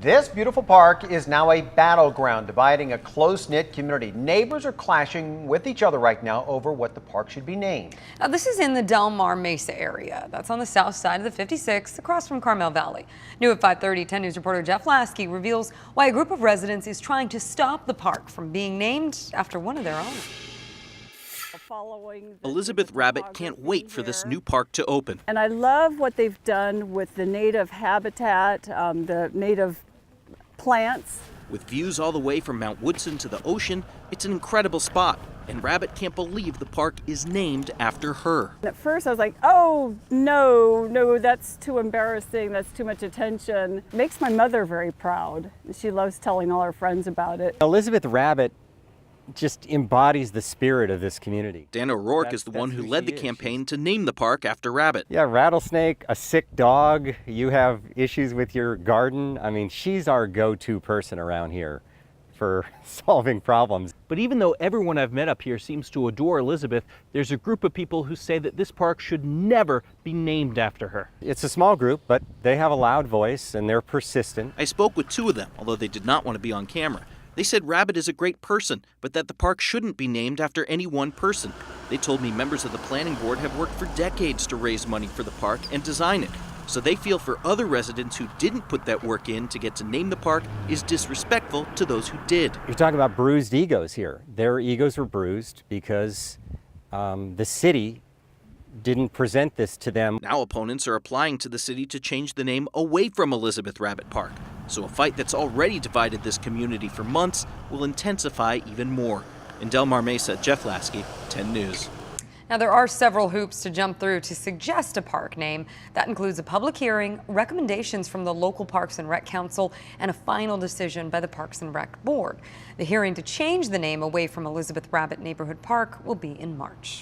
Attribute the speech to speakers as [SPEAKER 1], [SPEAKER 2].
[SPEAKER 1] This beautiful park is now a battleground, dividing a close-knit community. Neighbors are clashing with each other right now over what the park should be named.
[SPEAKER 2] Now, this is in the Del Mar Mesa area. That's on the south side of the 56, across from Carmel Valley. New at 5:30, 10 News reporter Jeff Lasky reveals why a group of residents is trying to stop the park from being named after one of their own.
[SPEAKER 3] Elizabeth Rabbit can't wait for this new park to open.
[SPEAKER 4] And I love what they've done with the native habitat, the native plants.
[SPEAKER 3] With views all the way from Mount Woodson to the ocean, it's an incredible spot. And Rabbit can't believe the park is named after her.
[SPEAKER 4] At first I was like, oh, no, that's too embarrassing. That's too much attention. It makes my mother very proud. She loves telling all her friends about it.
[SPEAKER 5] Elizabeth Rabbit just embodies the spirit of this community.
[SPEAKER 3] Dan O'Rourke is the one who led the campaign to name the park after Rabbit.
[SPEAKER 5] Yeah, rattlesnake, a sick dog, you have issues with your garden. I mean, she's our go-to person around here for solving problems.
[SPEAKER 6] But even though everyone I've met up here seems to adore Elizabeth, there's a group of people who say that this park should never be named after her.
[SPEAKER 5] It's a small group, but they have a loud voice and they're persistent.
[SPEAKER 3] I spoke with two of them, although they did not want to be on camera. They said Rabbit is a great person, but that the park shouldn't be named after any one person. They told me members of the planning board have worked for decades to raise money for the park and design it. So they feel for other residents who didn't put that work in to get to name the park is disrespectful to those who did.
[SPEAKER 5] You're talking about bruised egos here. Their egos were bruised because the city didn't present this to them.
[SPEAKER 3] Now opponents are applying to the city to change the name away from Elizabeth Rabbit Park. So a fight that's already divided this community for months will intensify even more. In Del Mar Mesa, Jeff Lasky, 10 News.
[SPEAKER 2] Now, there are several hoops to jump through to suggest a park name. That includes a public hearing, recommendations from the local Parks and Rec Council, and a final decision by the Parks and Rec Board. The hearing to change the name away from Elizabeth Rabbit Neighborhood Park will be in March.